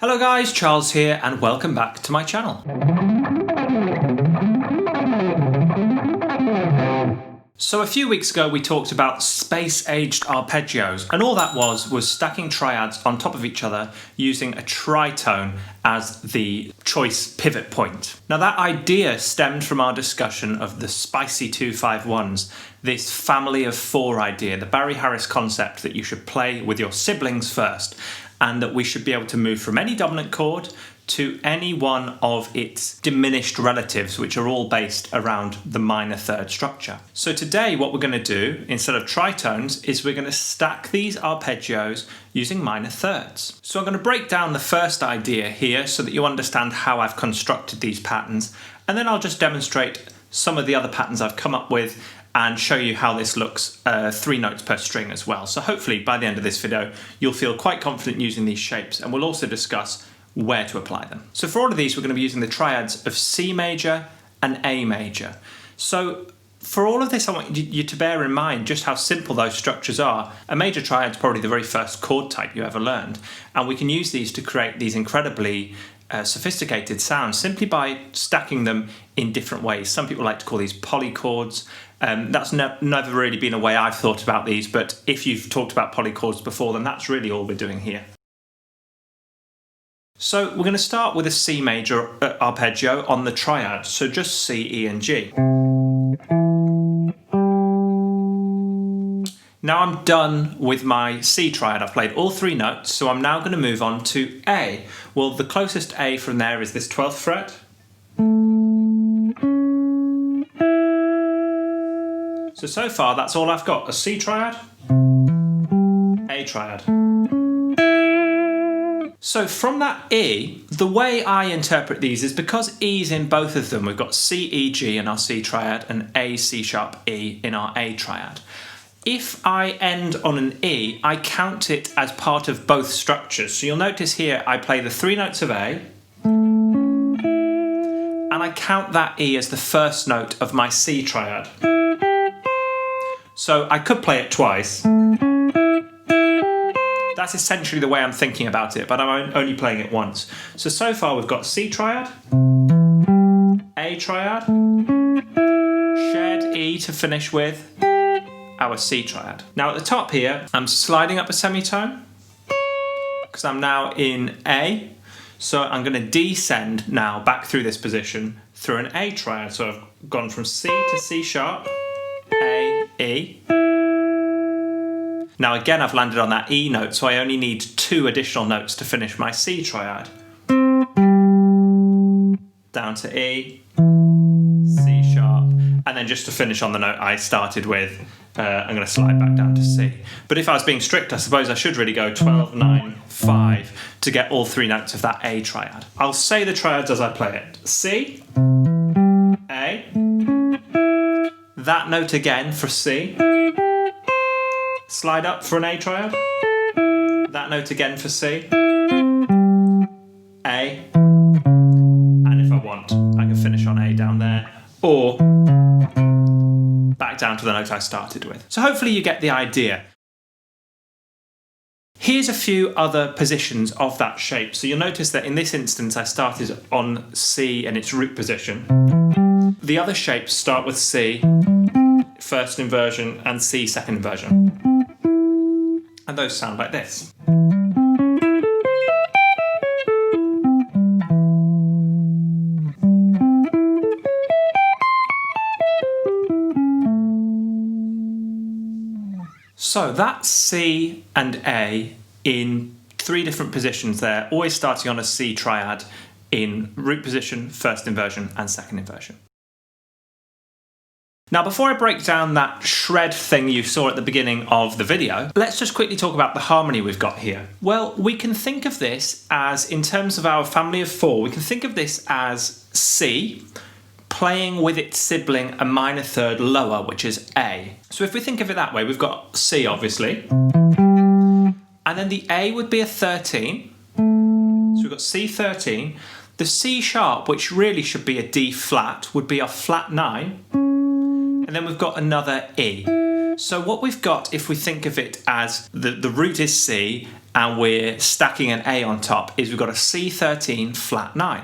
Hello guys, Charles here and welcome back to my channel. So a few weeks ago we talked about space-aged arpeggios, and all that was stacking triads on top of each other using a tritone as the choice pivot point. Now that idea stemmed from our discussion of the spicy 251s, this family of four idea, the Barry Harris concept that you should play with your siblings first, and that we should be able to move from any dominant chord to any one of its diminished relatives, which are all based around the minor third structure. So today what we're going to do, instead of tritones, is we're going to stack these arpeggios using minor thirds. So I'm going to break down the first idea here so that you understand how I've constructed these patterns, and then I'll just demonstrate some of the other patterns I've come up with and show you how this looks 3 notes per string as well. So hopefully by the end of this video you'll feel quite confident using these shapes, and we'll also discuss where to apply them. So for all of these we're going to be using the triads of C major and A major. So for all of this I want you to bear in mind just how simple those structures are. A major triad is probably the very first chord type you ever learned, and we can use these to create these incredibly sophisticated sounds simply by stacking them in different ways. Some people like to call these polychords. That's never really been a way I've thought about these, but if you've talked about polychords before, then that's really all we're doing here. So we're going to start with a C major arpeggio on the triad, so just C, E and G. Now I'm done with my C triad. I've played all 3 notes, so I'm now going to move on to A. Well, the closest A from there is this 12th fret. So far that's all I've got, a C triad, A triad. So from that E, the way I interpret these is because E's in both of them, we've got C, E, G in our C triad and A, C sharp, E in our A triad. If I end on an E, I count it as part of both structures. So you'll notice here I play the 3 notes of A, and I count that E as the first note of my C triad. So I could play it twice. That's essentially the way I'm thinking about it, but I'm only playing it once. So far we've got C triad, A triad, shared E to finish with our C triad. Now at the top here, I'm sliding up a semitone because I'm now in A. So I'm going to descend now back through this position through an A triad. So I've gone from C to C sharp, A, E. Now again I've landed on that E note, so I only need 2 additional notes to finish my C triad. Down to E, C sharp, and then just to finish on the note I started with, I'm going to slide back down to C. But if I was being strict, I suppose I should really go 12, 9, 5 to get all 3 notes of that A triad. I'll say the triads as I play it. C, A, that note again for C, slide up for an A triad, that note again for C, A, and if I want, I can finish on A down there, or back down to the note I started with. So hopefully you get the idea. Here's a few other positions of that shape. So you'll notice that in this instance I started on C in its root position. The other shapes start with C, first inversion, and C, second inversion. And those sound like this. So that's C and A in 3 different positions there, always starting on a C triad in root position, first inversion, and second inversion. Now before I break down that shred thing you saw at the beginning of the video, let's just quickly talk about the harmony we've got here. Well, we can think of this as, in terms of our family of 4, we can think of this as C playing with its sibling a minor third lower, which is A. So if we think of it that way, we've got C obviously, and then the A would be a 13, so we've got C13, the C sharp, which really should be a D flat, would be a flat 9, and then we've got another E. So what we've got, if we think of it as the root is C and we're stacking an A on top, is we've got a C13 flat 9.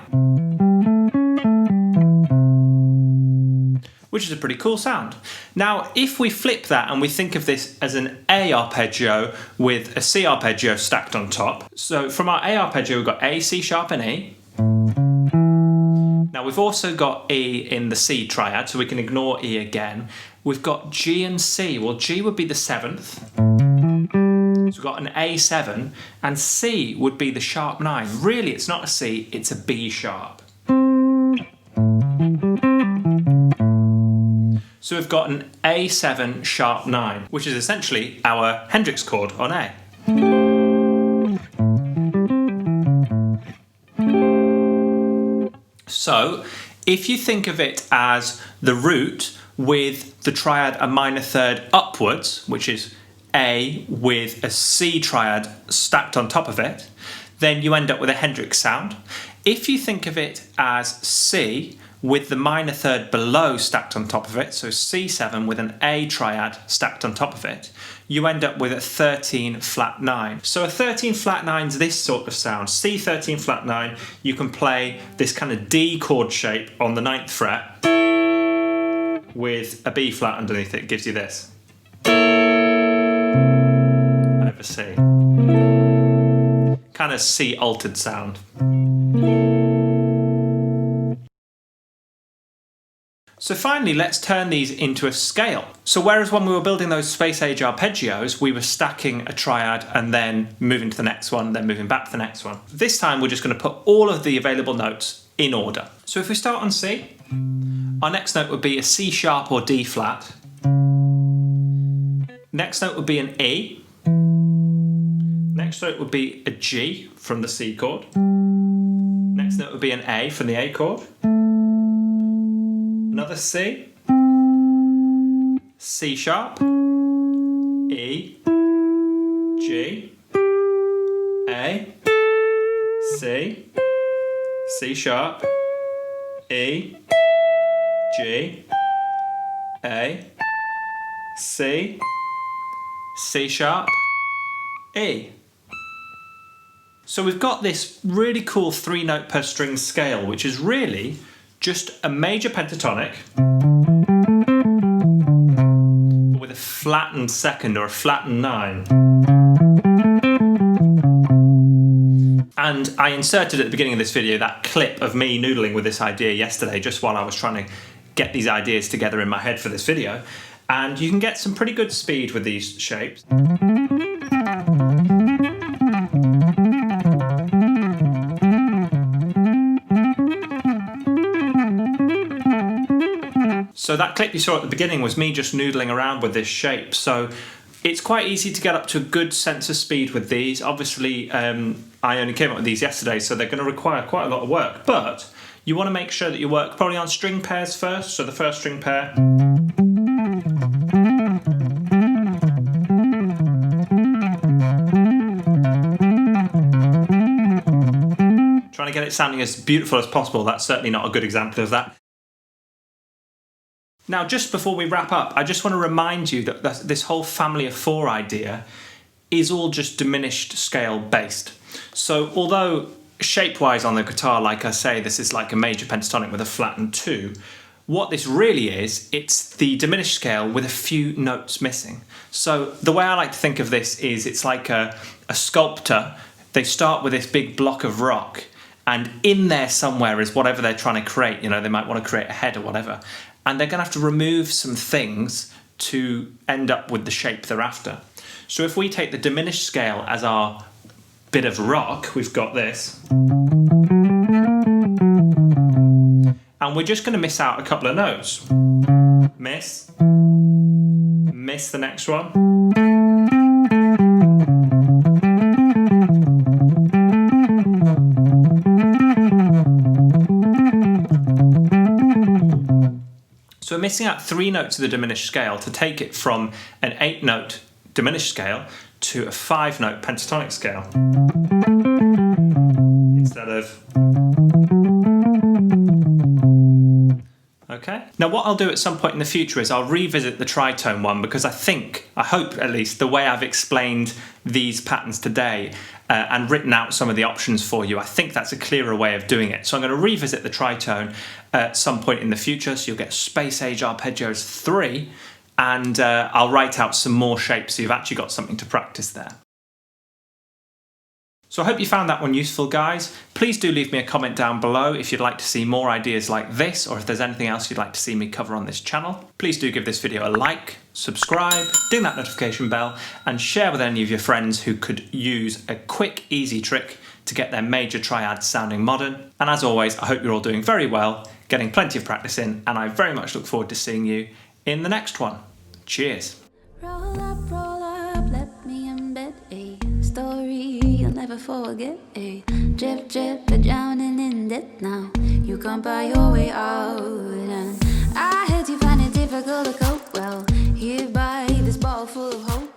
Which is a pretty cool sound. Now, if we flip that and we think of this as an A arpeggio with a C arpeggio stacked on top. So from our A arpeggio, we've got A, C sharp and E. Now we've also got E in the C triad, so we can ignore E again. We've got G and C. Well, G would be the 7th. So we've got an A7, and C would be the sharp 9. Really, it's not a C, it's a B sharp. So we've got an A7 sharp 9, which is essentially our Hendrix chord on A. So if you think of it as the root with the triad a minor third upwards, which is A with a C triad stacked on top of it, then you end up with a Hendrix sound. If you think of it as C with the minor third below stacked on top of it, so C7 with an A triad stacked on top of it, you end up with a 13 flat 9. So a 13 flat 9 is this sort of sound. C13 flat 9, you can play this kind of D chord shape on the 9th fret with a B flat underneath it, gives you this. Over C. Kind of C altered sound. So finally, let's turn these into a scale. So whereas when we were building those space age arpeggios, we were stacking a triad and then moving to the next one, then moving back to the next one. This time, we're just going to put all of the available notes in order. So if we start on C, our next note would be a C sharp or D flat. Next note would be an E. Next note would be a G from the C chord. Next note would be an A from the A chord. Another C, C sharp, E, G, A, C, C sharp, E, G, A, C, C sharp, E. So we've got this really cool 3-note per string scale, which is really just a major pentatonic with a flattened second or a flattened 9. And I inserted at the beginning of this video that clip of me noodling with this idea yesterday, just while I was trying to get these ideas together in my head for this video. And you can get some pretty good speed with these shapes. So that clip you saw at the beginning was me just noodling around with this shape. So it's quite easy to get up to a good sense of speed with these. Obviously, I only came up with these yesterday, so they're going to require quite a lot of work. But you want to make sure that you work probably on string pairs first. So the first string pair. Trying to get it sounding as beautiful as possible. That's certainly not a good example of that. Now, just before we wrap up, I just want to remind you that this whole family of 4 idea is all just diminished scale based. So although shape-wise on the guitar, like I say, this is like a major pentatonic with a flattened 2, what this really is, it's the diminished scale with a few notes missing. So the way I like to think of this is it's like a sculptor. They start with this big block of rock, and in there somewhere is whatever they're trying to create. You know, they might want to create a head or whatever. And they're going to have to remove some things to end up with the shape they're after. So if we take the diminished scale as our bit of rock, we've got this. And we're just going to miss out a couple of notes. Miss. Miss the next one. So we're missing out 3 notes of the diminished scale to take it from an 8-note diminished scale to a 5-note pentatonic scale. Instead of... Okay? Now what I'll do at some point in the future is I'll revisit the tritone one, because I hope at least, the way I've explained these patterns today and written out some of the options for you, I think that's a clearer way of doing it. So I'm going to revisit the tritone at some point in the future, so you'll get Space Age Arpeggios 3, and I'll write out some more shapes so you've actually got something to practice there. So I hope you found that one useful, guys. Please do leave me a comment down below if you'd like to see more ideas like this, or if there's anything else you'd like to see me cover on this channel. Please do give this video a like, subscribe, ding that notification bell, and share with any of your friends who could use a quick, easy trick to get their major triads sounding modern. And as always, I hope you're all doing very well, getting plenty of practice in, and I very much look forward to seeing you in the next one. Cheers. Roll up, let me embed a story you'll never forget. A drip, drip, but drowning in debt now. You can't buy your way out, and I heard you find it difficult to cope. Well, hereby this bottle full of hope.